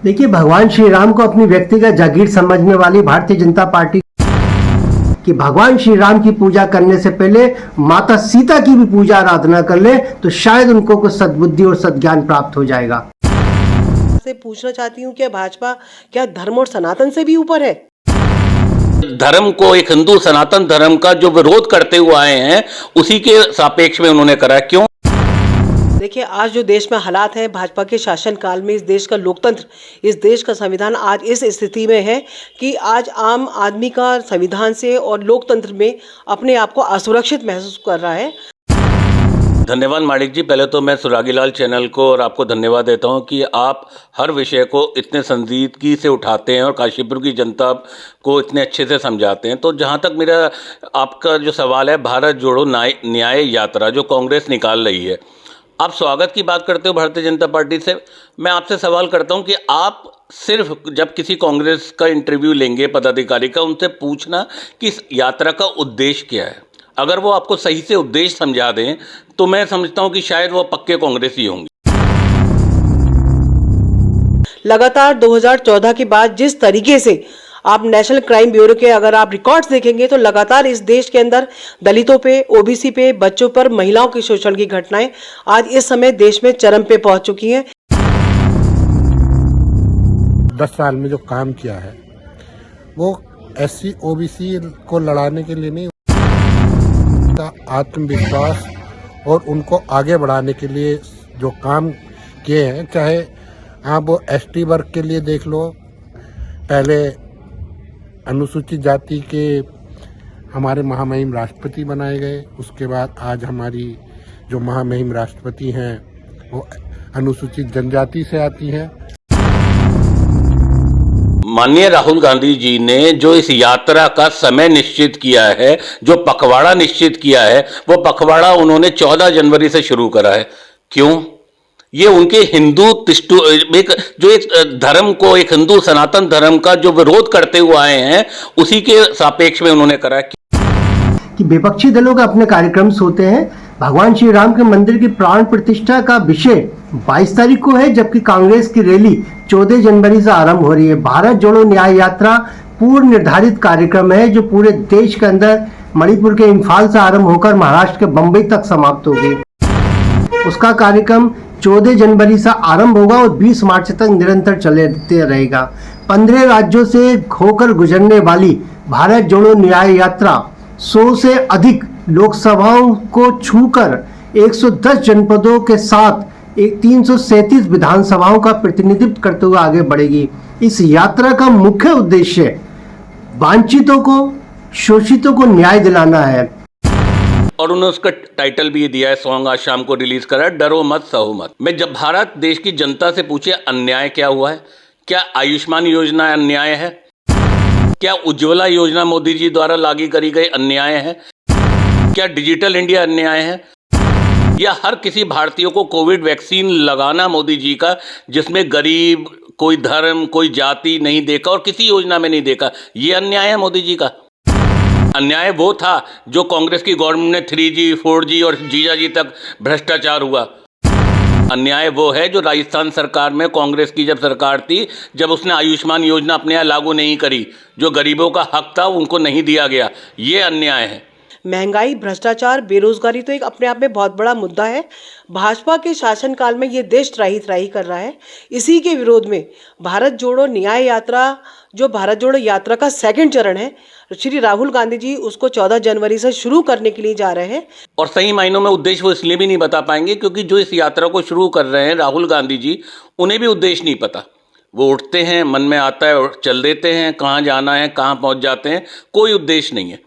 देखिए, भगवान श्री राम को अपनी व्यक्तिगत जागीर समझने वाली भारतीय जनता पार्टी कि भगवान श्री राम की पूजा करने से पहले माता सीता की भी पूजा आराधना कर ले तो शायद उनको कुछ सद्बुद्धि और सद्ज्ञान प्राप्त हो जाएगा। से पूछना चाहती हूँ कि भाजपा क्या धर्म और सनातन से भी ऊपर है? धर्म को, एक हिंदू सनातन धर्म का जो विरोध करते हुए आए हैं उसी के सापेक्ष में उन्होंने करा। क्यों? देखिए, आज जो देश में हालात हैं, भाजपा के शासनकाल में इस देश का लोकतंत्र, इस देश का संविधान आज इस स्थिति में है कि आज आम आदमी का संविधान से और लोकतंत्र में अपने आप को असुरक्षित महसूस कर रहा है। धन्यवाद माणिक जी। पहले तो मैं सुरागीलाल चैनल को और आपको धन्यवाद देता हूं कि आप हर विषय को इतने संजीदगी से उठाते हैं और काशीपुर की जनता को इतने अच्छे से समझाते हैं। तो जहां तक मेरा आपका जो सवाल है, भारत जोड़ो न्याय यात्रा जो कांग्रेस निकाल रही है, आप स्वागत की बात करते हो भारतीय जनता पार्टी से। मैं आपसे सवाल करता हूं कि आप सिर्फ जब किसी कांग्रेस का इंटरव्यू लेंगे पदाधिकारी का, उनसे पूछना कि इस यात्रा का उद्देश्य क्या है। अगर वो आपको सही से उद्देश्य समझा दें तो मैं समझता हूं कि शायद वो पक्के कांग्रेसी होंगे। लगातार 2014 के बाद जिस तरीके से आप नेशनल क्राइम ब्यूरो के अगर आप रिकॉर्ड्स देखेंगे तो लगातार इस देश के अंदर दलितों पे, ओबीसी पे, बच्चों पर, महिलाओं के शोषण की घटनाएं आज इस समय देश में चरम पे पहुंच चुकी हैं। 10 साल में जो काम किया है वो SC OBC को लड़ाने के लिए नहीं, आत्मविश्वास और उनको आगे बढ़ाने के लिए जो काम किए हैं। चाहे आप वो ST वर्ग के लिए देख लो, पहले अनुसूचित जाति के हमारे महामहिम राष्ट्रपति बनाए गए, उसके बाद आज हमारी जो महामहिम राष्ट्रपति हैं वो अनुसूचित जनजाति से आती हैं। माननीय राहुल गांधी जी ने जो इस यात्रा का समय निश्चित किया है, जो पखवाड़ा निश्चित किया है, वो पखवाड़ा उन्होंने 14 जनवरी से शुरू करा है। क्यों? ये उनके हिंदू जो एक धर्म को, एक हिंदू सनातन धर्म का जो विरोध करते हुए आए हैं उसी के सापेक्ष में उन्होंने करा कि विपक्षी दलों के अपने कार्यक्रम होते हैं। भगवान श्री राम के मंदिर की प्राण प्रतिष्ठा का विषय 22 तारीख को है, जबकि कांग्रेस की रैली 14 जनवरी से आरंभ हो रही है। भारत जोड़ो न्याय यात्रा पूर्व निर्धारित कार्यक्रम है जो पूरे देश के अंदर मणिपुर के इम्फाल से आरंभ होकर महाराष्ट्र के बंबई तक समाप्त होगी। उसका कार्यक्रम 14 जनवरी से आरंभ होगा और 20 मार्च तक निरंतर चलते रहेगा। 15 राज्यों से होकर गुजरने वाली भारत जोड़ो न्याय यात्रा 100 से अधिक लोकसभाओं को छूकर 110 जनपदों के साथ 337 विधानसभाओं का प्रतिनिधित्व करते हुए आगे बढ़ेगी। इस यात्रा का मुख्य उद्देश्य वंचितों को, शोषितों को न्याय दिलाना है। और उन्होंने उसका टाइटल भी ये दिया है, सॉन्ग आज शाम को रिलीज करा, डरो मत सहो मत। मैं जब भारत देश की जनता से पूछे अन्याय क्या हुआ है, क्या आयुष्मान योजना अन्याय है, क्या उज्ज्वला योजना मोदी जी द्वारा लागू करी गई अन्याय है, क्या डिजिटल इंडिया अन्याय है, या हर किसी भारतीय को कोविड वैक्सीन लगाना मोदी जी का, जिसमें गरीब, कोई धर्म, कोई जाति नहीं देखा और किसी योजना में नहीं देखा, ये अन्याय है मोदी जी का? अन्याय वो था जो कांग्रेस की गवर्नमेंट में 3G 4G और जीजाजी तक भ्रष्टाचार हुआ। अन्याय वो है जो राजस्थान सरकार में कांग्रेस की जब सरकार थी, जब उसने आयुष्मान योजना अपने यहाँ लागू नहीं करी, जो गरीबों का हक था उनको नहीं दिया गया, ये अन्याय है। महंगाई, भ्रष्टाचार, बेरोजगारी तो एक अपने आप में बहुत बड़ा मुद्दा है। भाजपा के शासनकाल में ये देश त्राही त्राही कर रहा है। इसी के विरोध में भारत जोड़ो न्याय यात्रा, जो भारत जोड़ो यात्रा का सेकंड चरण है, श्री राहुल गांधी जी उसको 14 जनवरी से शुरू करने के लिए जा रहे हैं। और सही मायनों में उद्देश्य वो इसलिए भी नहीं बता पाएंगे क्योंकि जो इस यात्रा को शुरू कर रहे हैं राहुल गांधी जी, उन्हें भी उद्देश्य नहीं पता। वो उठते हैं, मन में आता है और चल देते हैं, कहाँ जाना है, कहाँ पहुँच जाते हैं, कोई उद्देश्य नहीं है।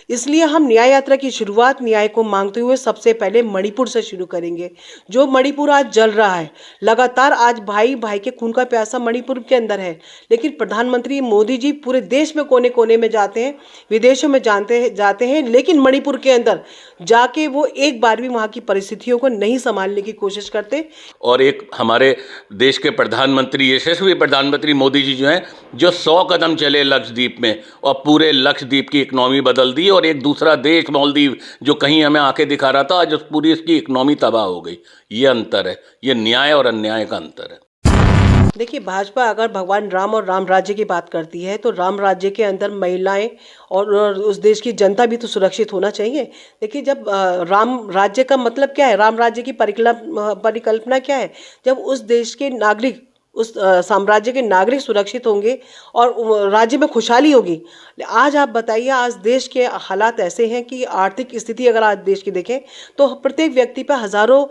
इसलिए हम न्याय यात्रा की शुरुआत न्याय को मांगते हुए सबसे पहले मणिपुर से शुरू करेंगे। जो मणिपुर आज जल रहा है, लगातार आज भाई भाई के खून का प्यासा मणिपुर के अंदर है, लेकिन प्रधानमंत्री मोदी जी पूरे देश में कोने कोने में जाते हैं, विदेशों में जाते हैं, लेकिन मणिपुर के अंदर जाके वो एक बार भी वहाँ की परिस्थितियों को नहीं संभालने की कोशिश करते। और एक हमारे देश के प्रधानमंत्री, यशस्वी प्रधानमंत्री मोदी जी जो हैं, जो 100 कदम चले लक्षद्वीप में और पूरे लक्षद्वीप की इकनॉमी बदल दी, और एक दूसरा देश मालदीव जो कहीं हमें आके दिखा रहा था, आज पूरी इसकी इकनॉमी तबाह हो गई। ये अंतर है, ये न्याय और अन्याय का अंतर है। देखिए, भाजपा अगर भगवान राम और राम राज्य की बात करती है तो राम राज्य के अंदर महिलाएं और उस देश की जनता भी तो सुरक्षित होना चाहिए। देखिए, जब राम राज्य का मतलब क्या है, राम राज्य की परिकल्पना क्या है, जब उस देश के नागरिक, उस साम्राज्य के नागरिक सुरक्षित होंगे और राज्य में खुशहाली होगी। आज आप बताइए, आज देश के हालात ऐसे हैं कि आर्थिक स्थिति अगर आज देश की देखें तो प्रत्येक व्यक्ति पे हज़ारों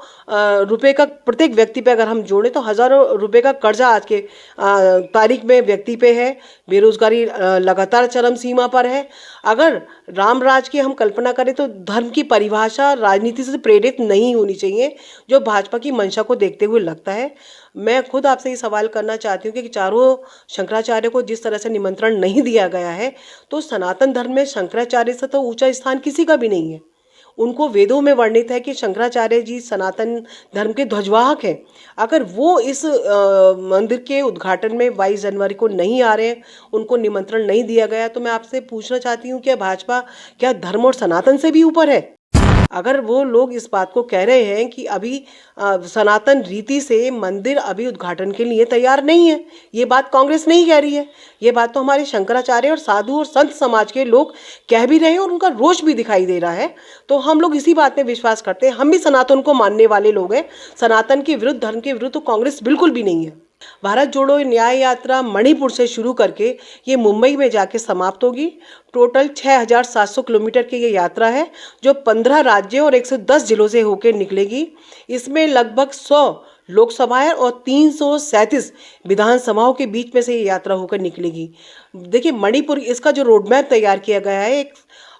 रुपए का, प्रत्येक व्यक्ति पे अगर हम जोड़ें तो हज़ारों रुपए का कर्जा आज के तारीख में व्यक्ति पे है। बेरोजगारी लगातार चरम सीमा पर है। अगर राम राज की हम कल्पना करें तो धर्म की परिभाषा राजनीति से प्रेरित नहीं होनी चाहिए, जो भाजपा की मंशा को देखते हुए लगता है। मैं खुद आपसे ये सवाल करना चाहती हूँ कि चारों शंकराचार्य को जिस तरह से निमंत्रण नहीं दिया गया है, तो सनातन धर्म में शंकराचार्य से तो ऊंचा स्थान किसी का भी नहीं है। उनको वेदों में वर्णित है कि शंकराचार्य जी सनातन धर्म के ध्वजवाहक हैं। अगर वो इस मंदिर के उद्घाटन में 22 जनवरी को नहीं आ रहे हैं, उनको निमंत्रण नहीं दिया गया, तो मैं आपसे पूछना चाहती हूँ कि भाजपा क्या धर्म और सनातन से भी ऊपर है? अगर वो लोग इस बात को कह रहे हैं कि अभी सनातन रीति से मंदिर अभी उद्घाटन के लिए तैयार नहीं है, ये बात कांग्रेस नहीं कह रही है, ये बात तो हमारे शंकराचार्य और साधु और संत समाज के लोग कह भी रहे हैं और उनका रोष भी दिखाई दे रहा है। तो हम लोग इसी बात में विश्वास करते हैं। हम भी सनातन को मानने वाले लोग हैं। सनातन के विरुद्ध, धर्म के विरुद्ध तो कांग्रेस बिल्कुल भी नहीं है। भारत जोड़ो न्याय यात्रा मणिपुर से शुरू करके ये मुंबई में जाके समाप्त होगी। टोटल 6,700 किलोमीटर की ये यात्रा है, जो 15 राज्यों और 110 जिलों से होकर निकलेगी। इसमें लगभग 100 लोकसभाएं और 337 विधानसभाओं के बीच में से ये यात्रा होकर निकलेगी। देखिए, मणिपुर, इसका जो रोड मैप तैयार किया गया है,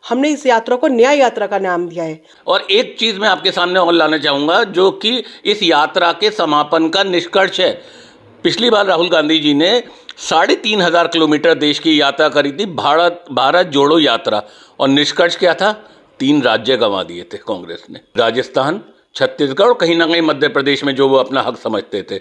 हमने इस यात्रा को न्याय यात्रा का नाम दिया है। और एक चीज मैं आपके सामने और लाना चाहूंगा, जो कि इस यात्रा के समापन का निष्कर्ष है। पिछली बार राहुल गांधी जी ने 3,500 किलोमीटर देश की यात्रा करी थी, भारत जोड़ो यात्रा, और निष्कर्ष क्या था? 3 राज्य गंवा दिए थे कांग्रेस ने, राजस्थान, छत्तीसगढ़ और कहीं ना कहीं मध्य प्रदेश में, जो वो अपना हक समझते थे।